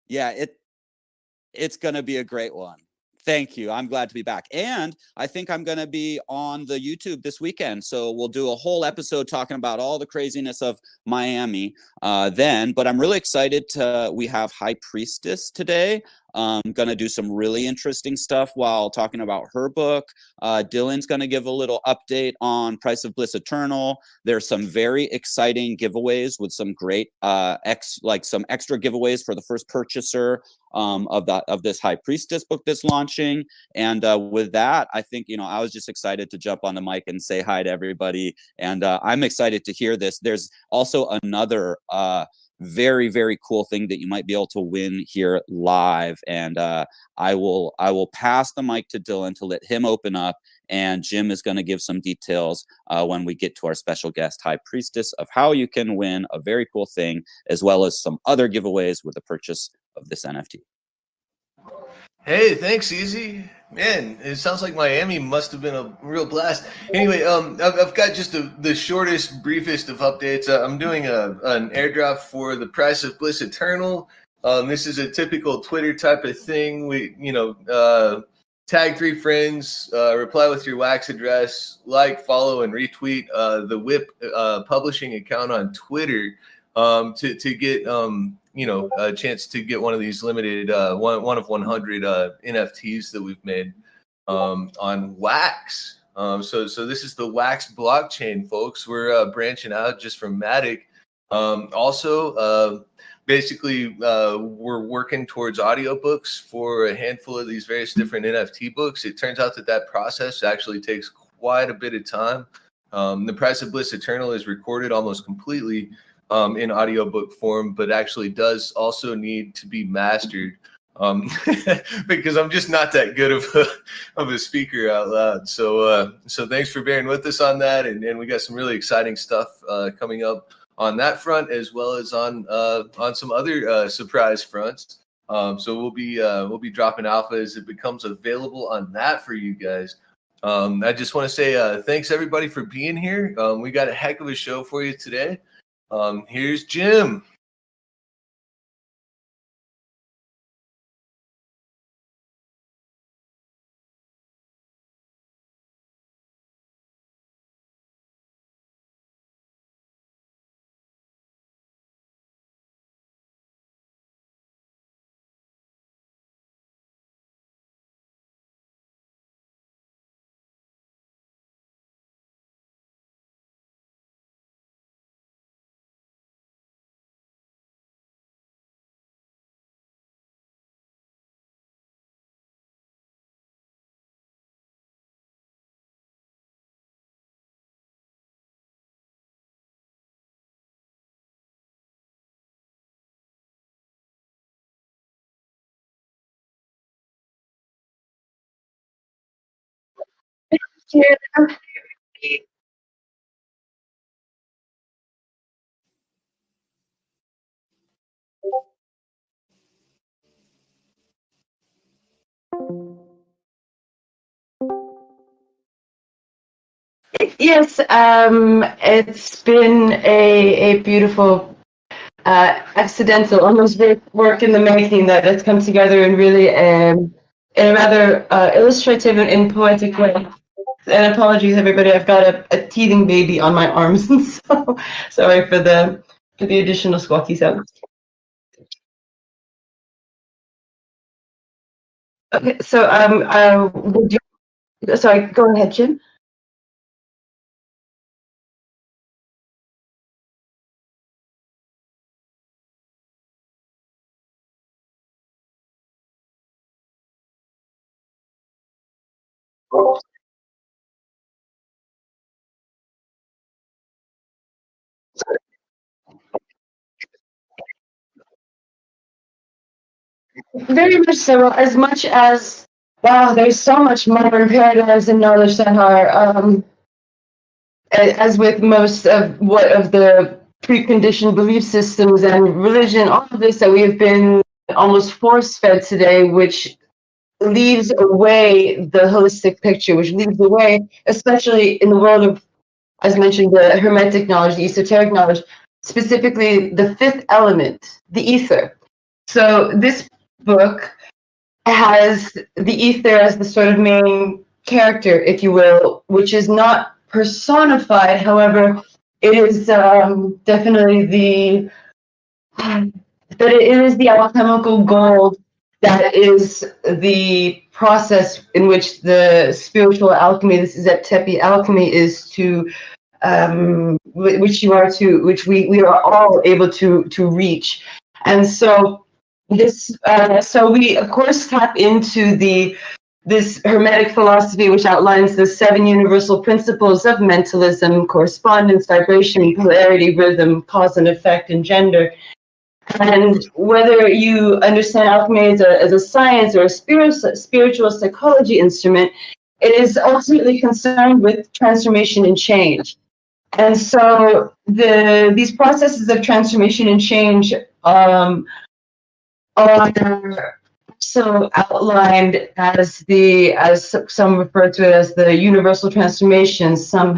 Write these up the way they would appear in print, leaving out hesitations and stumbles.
Yeah, it's going to be a great one. Thank you. I'm glad to be back. And I think I'm going to be on the YouTube this weekend. So we'll do a whole episode talking about all the craziness of Miami then. But I'm really excited we have High Priestess today. Going to do some really interesting stuff while talking about her book. Dylan's going to give a little update on Price of Bliss Eternal. There's some very exciting giveaways with some great some extra giveaways for the first purchaser of this High Priestess book that's launching. And with that, I think, I was just excited to jump on the mic and say hi to everybody. And I'm excited to hear this. There's also another very, very cool thing that you might be able to win here live. And I will pass the mic to Dylan to let him open up. And Jim is going to give some details when we get to our special guest, High Priestess, of how you can win a very cool thing, as well as some other giveaways with the purchase of this NFT. Hey, thanks, Easy. Man, it sounds like Miami must have been a real blast. Anyway, I've got just the shortest, briefest of updates. I'm doing an airdrop for the Price of Bliss Eternal. This is a typical Twitter type of thing. We, tag 3 friends, reply with your wax address, like, follow, and retweet the Whip publishing account on Twitter to get a chance to get one of these limited one of 100 NFTs that we've made on Wax. So this is the Wax blockchain, folks. We're branching out just from Matic. Basically, we're working towards audiobooks for a handful of these various different NFT books. It turns out that process actually takes quite a bit of time. The Price of Bliss Eternal is recorded almost completely in audiobook form, but actually does also need to be mastered because I'm just not that good of a speaker out loud. So thanks for bearing with us on that, and we got some really exciting stuff coming up on that front, as well as on some other surprise fronts. So we'll be dropping alpha as it becomes available on that for you guys. I just want to say thanks everybody for being here. We got a heck of a show for you today. Here's Jim. Yes, it's been a beautiful, accidental, almost work in the making that's come together in really in a rather illustrative and poetic way. And apologies, everybody, I've got a teething baby on my arms, so sorry for the additional squawky sounds. Okay, so sorry, go ahead, Jim. Very much so. As much as, wow, there's so much modern paradigms and knowledge that are, as with most of the preconditioned belief systems and religion, all of this that we have been almost force-fed today, which leaves away the holistic picture, which leaves away, especially in the world of, as mentioned, the hermetic knowledge, the esoteric knowledge, specifically the fifth element, the ether. So this book has the ether as the sort of main character, if you will, which is not personified. However, it is definitely that it is the alchemical gold that is the process in which the spiritual alchemy, this is at Tepi alchemy, is to which we are all able to reach. And so this so we of course tap into this Hermetic philosophy, which outlines the 7 universal principles of mentalism, correspondence, vibration, polarity, rhythm, cause and effect, and gender. And whether you understand alchemy as a science or a spiritual psychology instrument, it is ultimately concerned with transformation and change. And so these processes of transformation and change are so outlined as some refer to it as the universal transformations. Some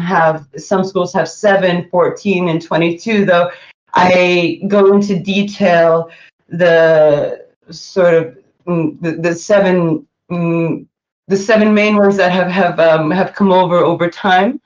schools have 7, 14, and 22, though I go into detail the sort of the seven main ones that have come over time.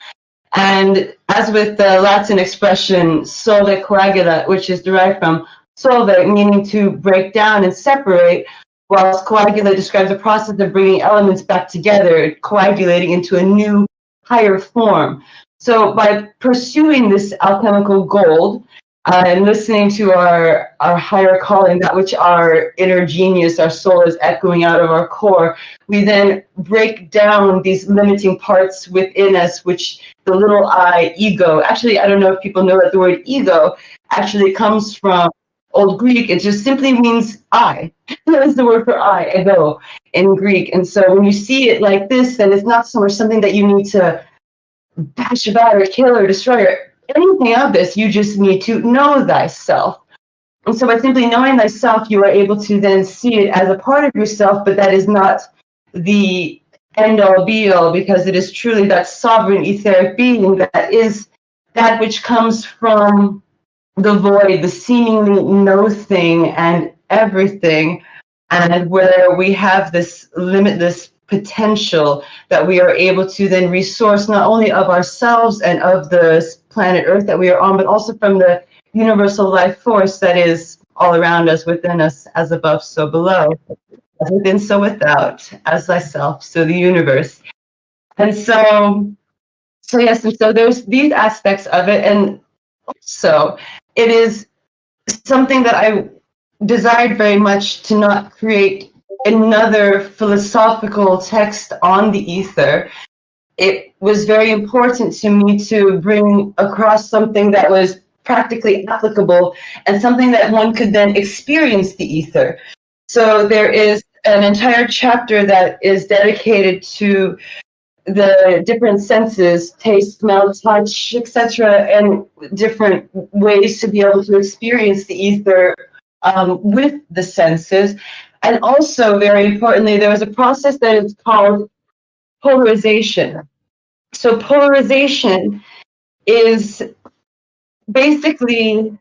And as with the Latin expression solve coagula, which is derived from solve, meaning to break down and separate, whilst coagula describes the process of bringing elements back together, coagulating into a new, higher form. So by pursuing this alchemical gold, and listening to our higher calling, that which our inner genius, our soul is echoing out of our core, we then break down these limiting parts within us, which the little I, ego. Actually, I don't know if people know that the word ego actually comes from Old Greek. It just simply means I. That is the word for I, ego, in Greek. And so when you see it like this, then it's not so much something that you need to bash about or kill or destroy or anything of this. You just need to know thyself. And so by simply knowing thyself, you are able to then see it as a part of yourself, but that is not the end all be all, because it is truly that sovereign etheric being that is that which comes from the void, the seemingly no thing and everything, and where we have this limitless potential that we are able to then resource not only of ourselves and of the planet Earth that we are on, but also from the universal life force that is all around us, within us, as above, so below, as within, so without, as thyself, so the universe. And so yes, and so there's these aspects of it, and so it is something that I desired very much to not create another philosophical text on the ether. It was very important to me to bring across something that was practically applicable and something that one could then experience the ether. So there is an entire chapter that is dedicated to the different senses, taste, smell, touch, etc., and different ways to be able to experience the ether with the senses. And also, very importantly, there is a process that is called polarization. So polarization is basically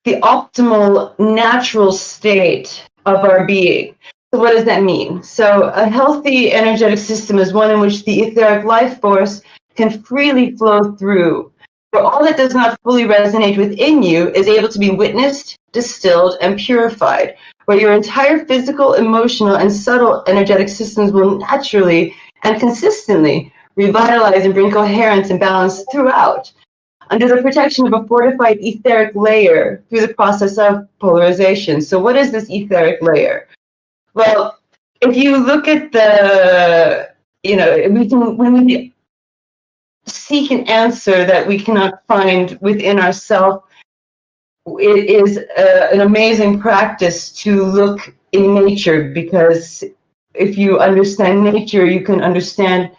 the optimal natural state of our being. So what does that mean? So a healthy energetic system is one in which the etheric life force can freely flow through, where all that does not fully resonate within you is able to be witnessed, distilled, and purified, where your entire physical, emotional, and subtle energetic systems will naturally and consistently revitalize and bring coherence and balance throughout, under the protection of a fortified etheric layer through the process of polarization. So what is this etheric layer? Well, if you look at when we seek an answer that we cannot find within ourselves, it is an amazing practice to look in nature, because if you understand nature, you can understand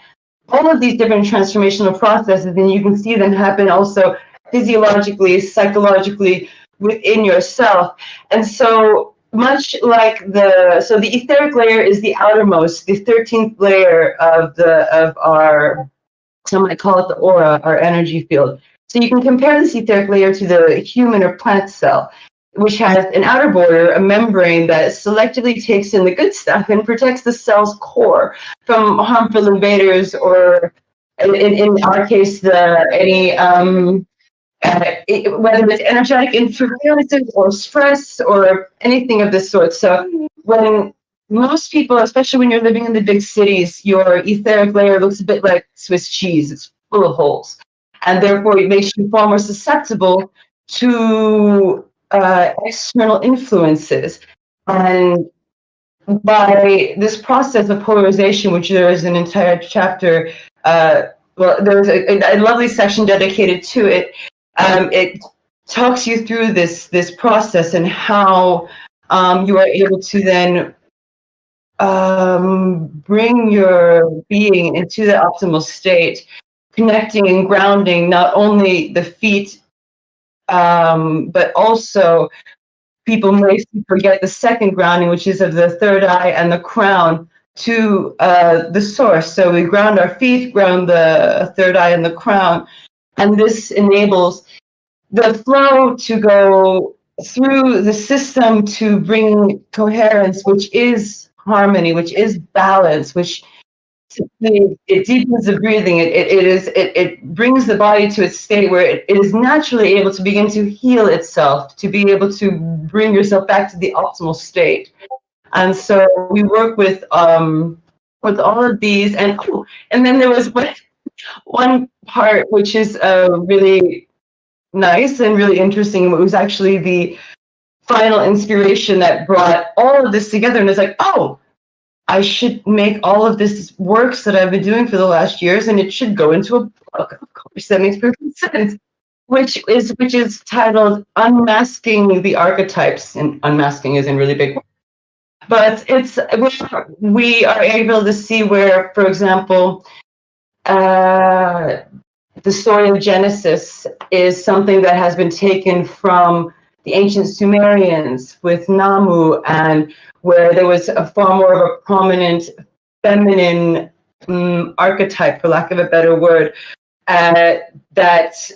all of these different transformational processes, and you can see them happen also physiologically, psychologically within yourself. And so much like the etheric layer is the outermost, the 13th layer of our, some might call it the aura, our energy field. So you can compare this etheric layer to the human or plant cell, which has an outer border, a membrane that selectively takes in the good stuff and protects the cell's core from harmful invaders, or in our case, whether it's energetic interferences or stress or anything of this sort. So when most people, especially when you're living in the big cities, your etheric layer looks a bit like Swiss cheese. It's full of holes. And therefore, it makes you far more susceptible to external influences. And by this process of polarization, which there is an entire chapter, there's a lovely section dedicated to it. It talks you through this process and how you are able to then bring your being into the optimal state, connecting and grounding not only the feet, but also people may forget the second grounding, which is of the third eye and the crown, to the source. So we ground our feet, ground the third eye and the crown, and this enables the flow to go through the system to bring coherence, which is harmony, which is balance, which it deepens the breathing. It brings the body to a state where it is naturally able to begin to heal itself, to be able to bring yourself back to the optimal state. And so we work with all of these, and then there was one part which is really nice and really interesting. It was actually the final inspiration that brought all of this together, and it's like, oh, I should make all of this works that I've been doing for the last years, and it should go into a book. Of course, that makes perfect sense. Which is titled "Unmasking the Archetypes," and unmasking is in really big. But it's we are able to see where, for example, the story of Genesis is something that has been taken from the ancient Sumerians with Namu, and where there was a far more of a prominent feminine archetype, for lack of a better word, that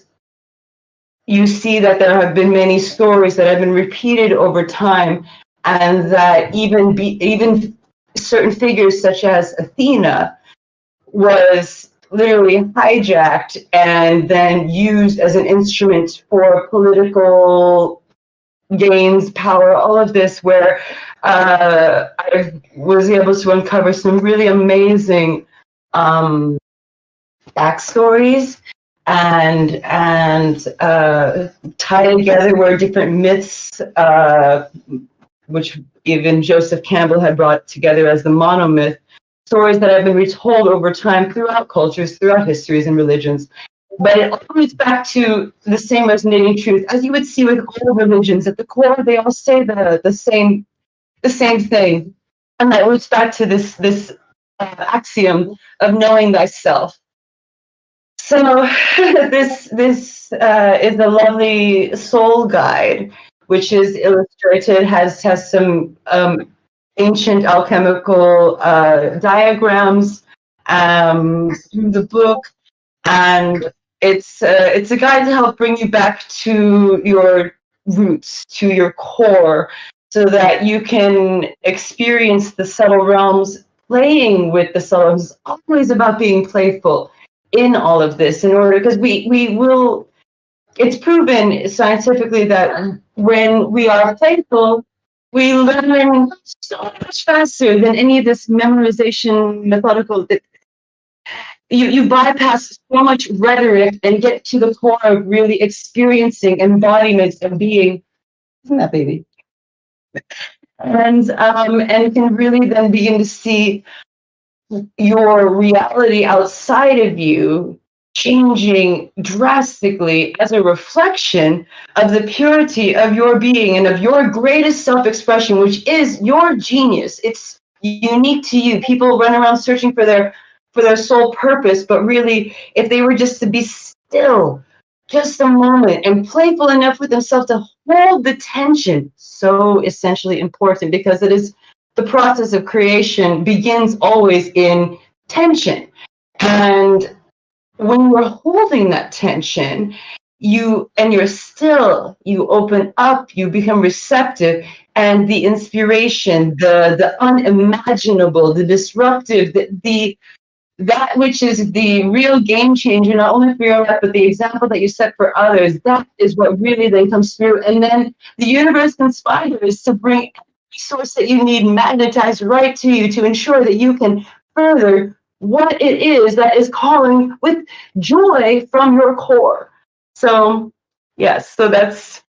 you see that there have been many stories that have been repeated over time, and that even certain figures such as Athena was literally hijacked and then used as an instrument for political gains, power, all of this, where I was able to uncover some really amazing backstories and tie together where different myths, which even Joseph Campbell had brought together as the monomyth, stories that have been retold over time throughout cultures, throughout histories and religions. But it all comes back to the same resonating truth, as you would see with all religions. At the core, they all say the same thing, and that roots back to this axiom of knowing thyself. So this is a lovely soul guide, which is illustrated, has some ancient alchemical diagrams through the book, and it's a guide to help bring you back to your roots, to your core, so that you can experience the subtle realms. Playing with the subtle realms is always about being playful in all of this, in order, because we will. It's proven scientifically that when we are playful, we learn so much faster than any of this memorization methodical. You bypass so much rhetoric and get to the core of really experiencing embodiment and being. Isn't that baby? And can really then begin to see your reality outside of you changing drastically as a reflection of the purity of your being and of your greatest self-expression, which is your genius. It's unique to you. People run around searching for their sole purpose, but really, if they were just to be still just a moment and playful enough with themselves to hold the tension, so essentially important, because it is the process of creation begins always in tension. And when you're holding that tension you open up, you become receptive, and the inspiration, the unimaginable, the disruptive, that which is the real game changer, not only for your life, but the example that you set for others, that is what really then comes through. And then the universe conspires to bring every resource that you need magnetized right to you to ensure that you can further what it is that is calling with joy from your core. So, yes, so that's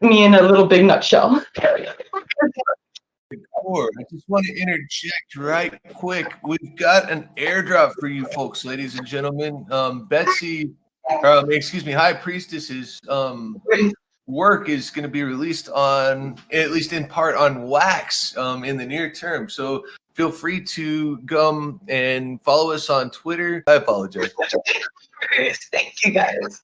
me in a little big nutshell. I just want to interject right quick. We've got an airdrop for you folks, ladies and gentlemen. High Priestess's work is going to be released on, at least in part, on wax in the near term. So feel free to come and follow us on Twitter. I apologize. Thank you, guys.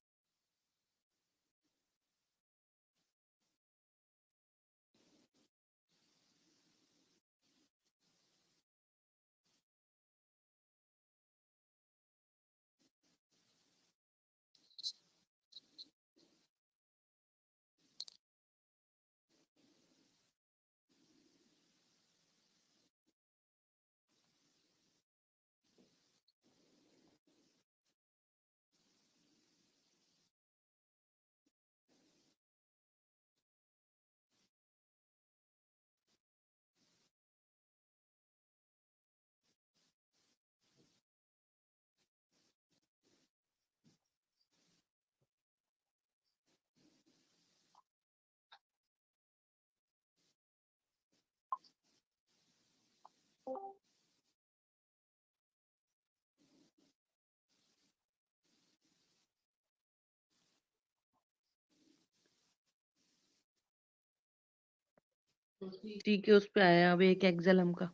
ठीक है, उस पे आया अब एक एक्सेलम का।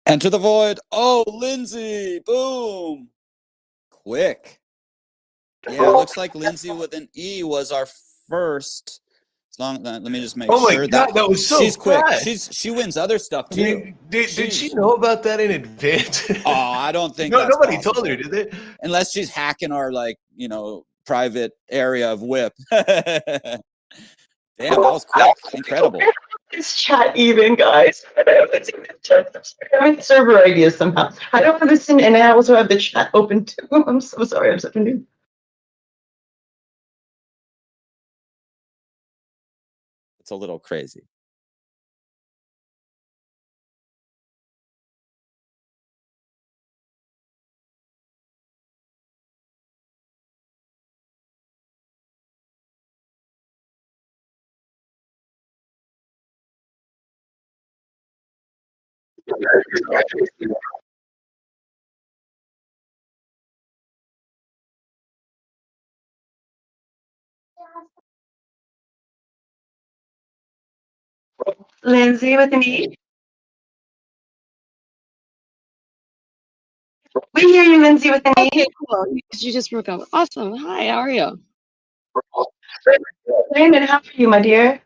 Enter the void. Oh, Lindsay. Boom. Quick. Yeah, it looks like Lindsay with an E was our first. Let me just make sure that was so she's quick. fast. She wins other stuff too. Did she know about that in advance? Oh, I don't think nobody possible. told her, did they? Unless she's hacking our private area of WIP. Damn, that was quick. Incredible. This chat even, guys. I mean, server ideas somehow. I don't listen, and I also have the chat open too. I'm so sorry. I'm such a noob. It's a little crazy. Lindsay with an E. We hear you, Lindsay with an E. Okay, cool. You just broke up. Awesome. Hi, how are you? Raymond, how are you, my dear?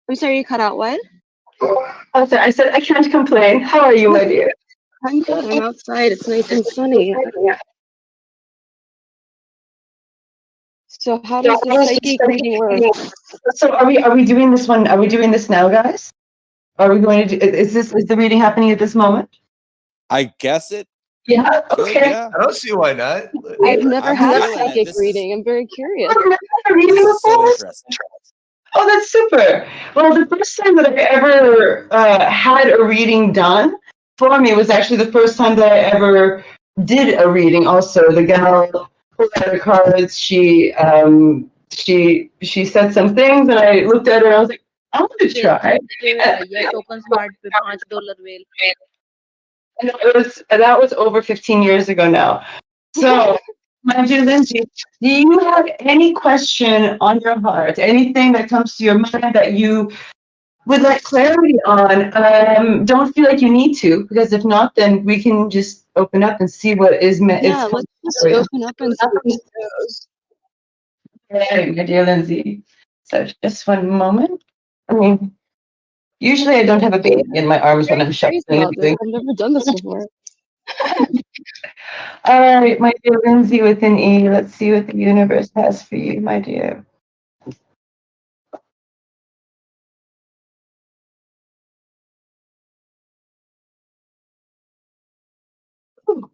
I'm sorry, you cut out what? Oh, sorry, I said I can't complain. How are you, my dear? I'm good. I'm outside. It's nice and sunny. So how does the psychic reading work? So are we doing this one? Are we doing this now, guys? Are we going to do, is the reading happening at this moment? I guess it. Yeah. Could, Okay. yeah. I don't see why not. I've never had a feeling it. psychic reading. I'm very curious. Reading This is so before? interesting. Oh, that's super. Well, the first time that I ever had a reading done for me was actually the first time that I ever did a reading. Also, the gal pulled out her cards. She said some things, and I looked at her and I was like, I'm gonna try. Yes, open smart पे $5 whale. And that was over 15 years ago now. So, my dear Lindsay, do you have any question on your heart? Anything that comes to your mind that you would like clarity on? Don't feel like you need to, because if not, then we can just open up and see what is meant. Yeah, let's just open up and see where it goes. Hey, my dear Lindsay. So just one moment. I mean, usually I don't have a baby in my arms when I'm Crazy shuffling about this. anything. I've never done this before. All right, my dear Lindsay with an E. Let's see what the universe has for you, my dear. Ooh,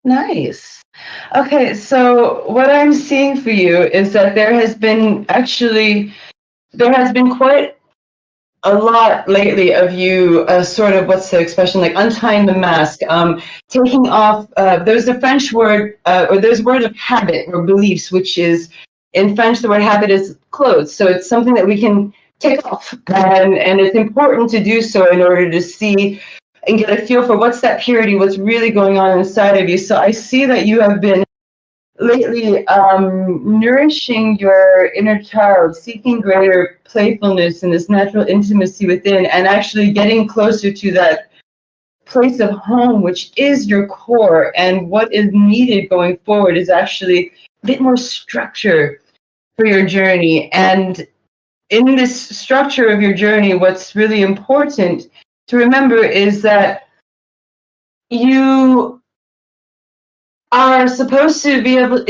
nice. Okay, so what I'm seeing for you is that there has been quite a lot lately of you sort of, what's the expression, like untying the mask, taking off, there's a French word, or there's a word of habit or beliefs, which is, in French, the word habit is clothes. So it's something that we can take off. And it's important to do so in order to see and get a feel for what's that purity, what's really going on inside of you. So I see that you have been lately nourishing your inner child, seeking greater playfulness and this natural intimacy within, and actually getting closer to that place of home, which is your core. And what is needed going forward is actually a bit more structure for your journey. And in this structure of your journey, what's really important to remember is that you are supposed to be able,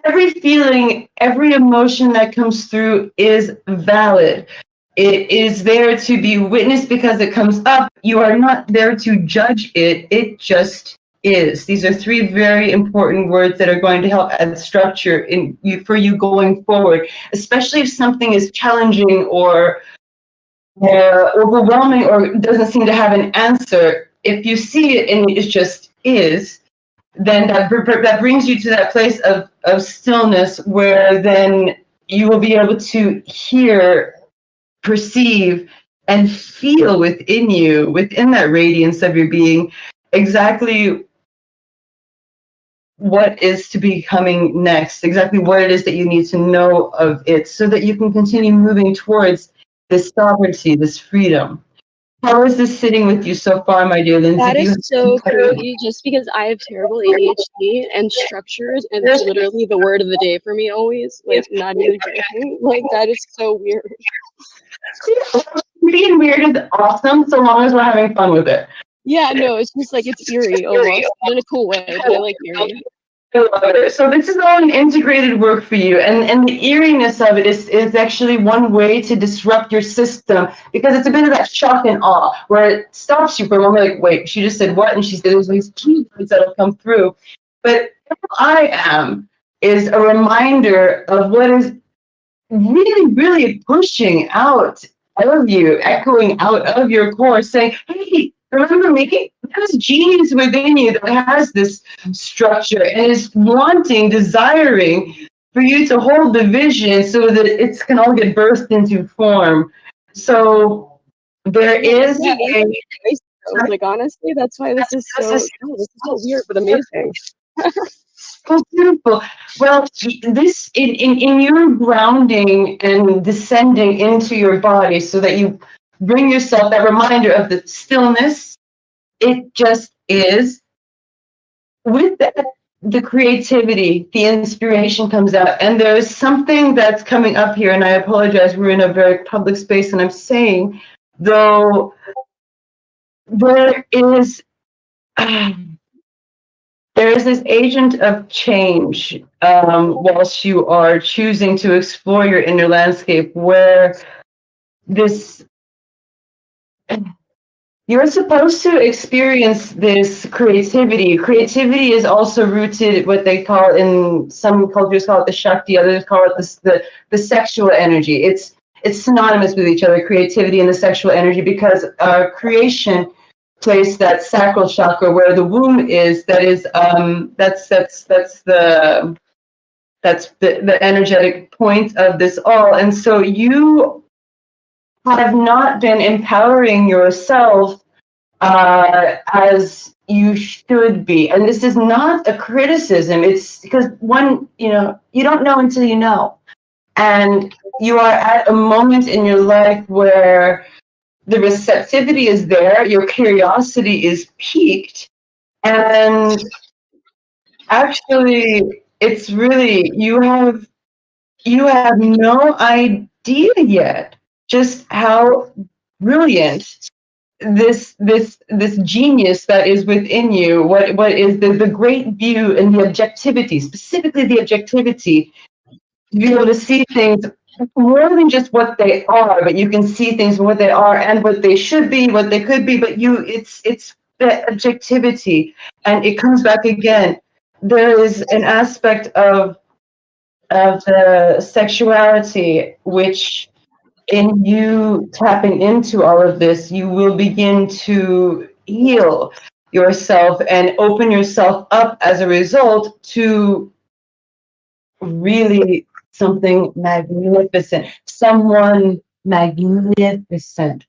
every feeling, every emotion that comes through is valid. It is there to be witnessed because it comes up. You are not there to judge it. It just is. These are three very important words that are going to help add structure in you for you going forward, especially if something is challenging or overwhelming or doesn't seem to have an answer. If you see it and it just is, then that brings you to that place of stillness, where then you will be able to hear, perceive, and feel within you, within that radiance of your being, exactly what is to be coming next, exactly what it is that you need to know of it, so that you can continue moving towards this sovereignty, this freedom. How is this sitting with you so far, my dear Lindsay? That is so crazy, just because I have terrible ADHD and structures, and it's literally the word of the day for me always. Like, not even joking. Like, that is so weird. Being weird is awesome, so long as we're having fun with it. Yeah, no, it's just like, it's eerie almost, in a cool way, but I like eerie. I love it. So this is all an integrated work for you, and the eeriness of it is actually one way to disrupt your system, because it's a bit of that shock and awe where it stops you for a moment, like, wait, she just said what? And she said there's these keywords that'll come through. But who I am is a reminder of what is really, really pushing out of you, echoing out of your core, saying, hey, remember me? There's genius within you that has this structure and is wanting, desiring for you to hold the vision so that it can all get birthed into form. So there is like, honestly, that's why this is so weird but amazing. Oh, beautiful. Well, this in your grounding and descending into your body, so that you bring yourself that reminder of the stillness. It just is. With that, the creativity, the inspiration comes out, and there's something that's coming up here. And I apologize, we're in a very public space, and I'm saying, though, there is. There is this agent of change whilst you are choosing to explore your inner landscape, where this you're supposed to experience this creativity. Creativity is also rooted, what they call, in some cultures call it the Shakti, others call it the sexual energy. It's synonymous with each other, creativity and the sexual energy, because our creation place, that sacral chakra where the womb is, that's the energetic point of this all. And so you have not been empowering yourself as you should be. And this is not a criticism. It's because you don't know until you know. And you are at a moment in your life where the receptivity is there, your curiosity is piqued, and actually it's really, you have no idea yet just how brilliant this genius that is within you, what is the great view and the objectivity, specifically the objectivity, to be able to see things more than just what they are, but you can see things for what they are and what they should be, what they could be, but it's the objectivity. And it comes back again. There is an aspect of the sexuality which, in you tapping into all of this, you will begin to heal yourself and open yourself up as a result to really something magnificent, someone magnificent.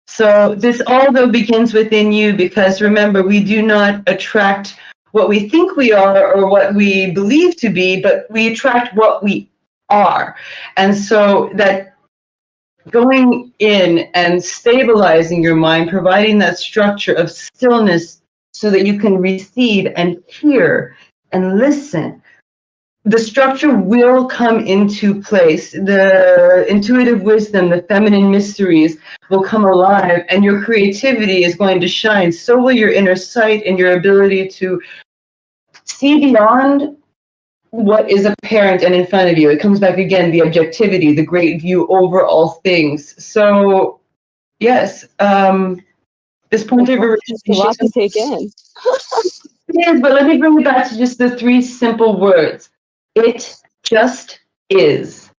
So this all though begins within you, because remember, we do not attract what we think we are or what we believe to be, but we attract what we are. And so that going in and stabilizing your mind, providing that structure of stillness so that you can receive and hear and listen, the structure will come into place. The intuitive wisdom, the feminine mysteries will come alive, and your creativity is going to shine. So will your inner sight and your ability to see beyond what is apparent and in front of you. It comes back again, the objectivity, the great view over all things. So, yes, this point of Just a lot to take in. It is, but let me bring it back to just the three simple words. It just is.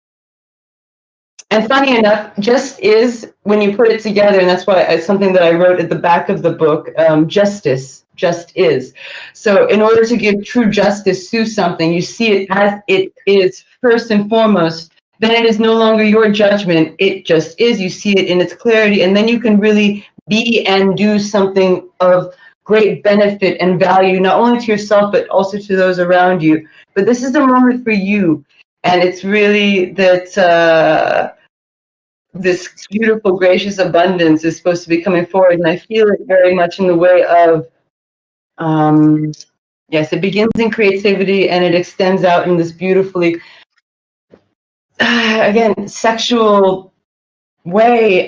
And funny enough, just is, when you put it together, and that's why it's something that I wrote at the back of the book, justice, just is. So in order to give true justice to something, you see it as it is first and foremost. Then it is no longer your judgment, it just is. You see it in its clarity, and then you can really be and do something of great benefit and value, not only to yourself, but also to those around you. But this is the moment for you. And it's really that this beautiful, gracious abundance is supposed to be coming forward. And I feel it very much in the way of, yes, it begins in creativity and it extends out in this beautifully, again, sexual way.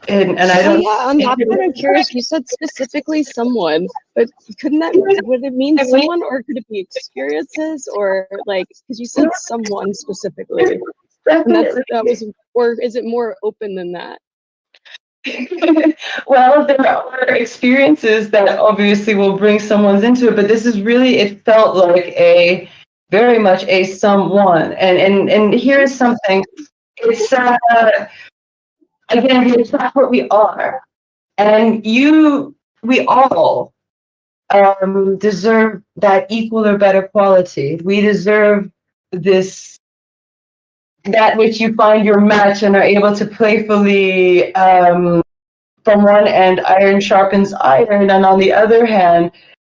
And I don't. Yeah, on that part, I'm curious. You said specifically someone, but would it mean someone, or could it be experiences, or like, because you said someone specifically, and that was, or is it more open than that? Well, there are experiences that obviously will bring someone's into it, but this is really, it felt like very much a someone. And here's something. It's again, we attract what we are, and we all deserve that equal or better quality. We deserve that which you find your match and are able to playfully, from one end, iron sharpens iron, and on the other hand,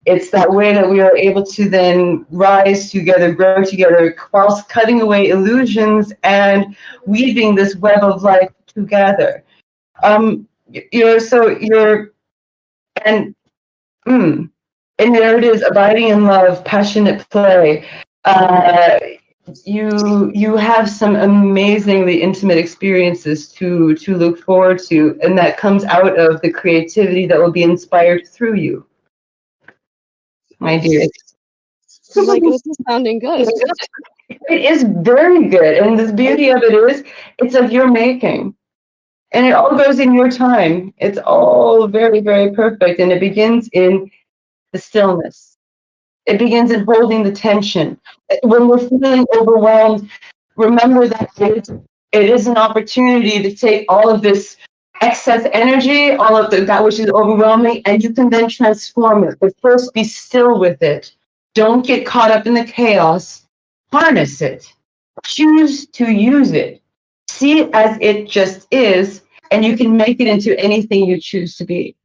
it's that way that we are able to then rise together, grow together, whilst cutting away illusions and weaving this web of life together. And there it is, abiding in love, passionate play. You have some amazingly intimate experiences to look forward to, and that comes out of the creativity that will be inspired through you, my dear. Like, this is sounding good. It is very good, and the beauty of it is, it's of your making. And it all goes in your time. It's all very, very perfect. And it begins in the stillness. It begins in holding the tension. When we're feeling overwhelmed, remember that it is an opportunity to take all of this excess energy, all of that which is overwhelming, and you can then transform it. But first, be still with it. Don't get caught up in the chaos. Harness it. Choose to use it. See it as it just is, and you can make it into anything you choose to be.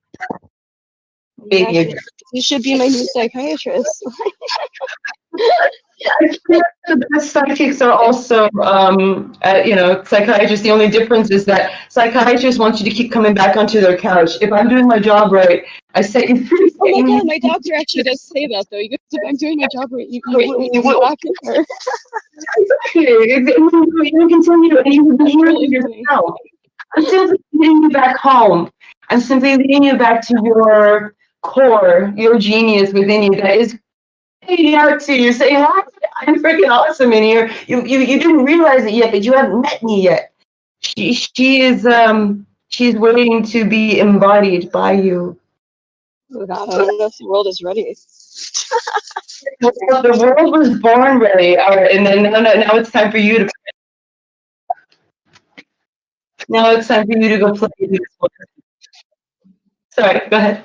Yeah, you should be my new psychiatrist. The best psychics are also, psychiatrists. The only difference is that psychiatrists want you to keep coming back onto their couch. If I'm doing my job right, I set you free. Oh my God, my doctor actually does say that though. If I'm doing my job right, you will back in her. You continue, and you will be healing yourself. I'm simply leading you back home. I'm simply leading you back to your core, your genius within you that is out to you, say, hi, I'm freaking awesome in here. You didn't realize it yet, but you haven't met me yet. She's waiting to be embodied by you. Oh God, I don't know if the world is ready. The world was born ready, and then now it's time for you to. Now it's time for you to go play this one. Sorry, go ahead.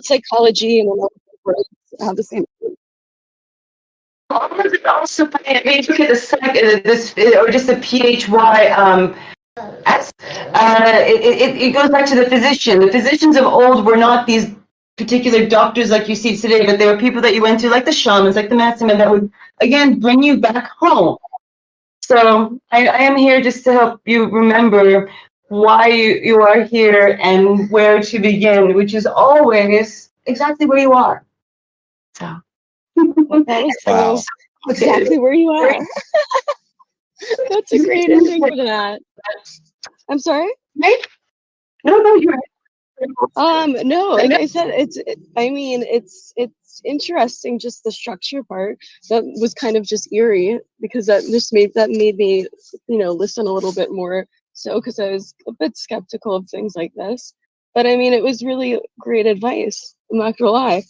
Psychology and have the same. Also, maybe look at this or just the PHY. It goes back to the physician. The physicians of old were not these particular doctors like you see today, but they were people that you went to, like the shamans, like the medicine men, that would again bring you back home. So I am here just to help you remember why you are here and where to begin, which is always exactly where you are. So that was Wow. exactly where you are. That's a great ending for that. I'm sorry? No, you're right. No, like I said, it's interesting, just the structure part that was kind of just eerie, because that made me, listen a little bit more, so because I was a bit skeptical of things like this. But I mean, it was really great advice. I'm not gonna lie.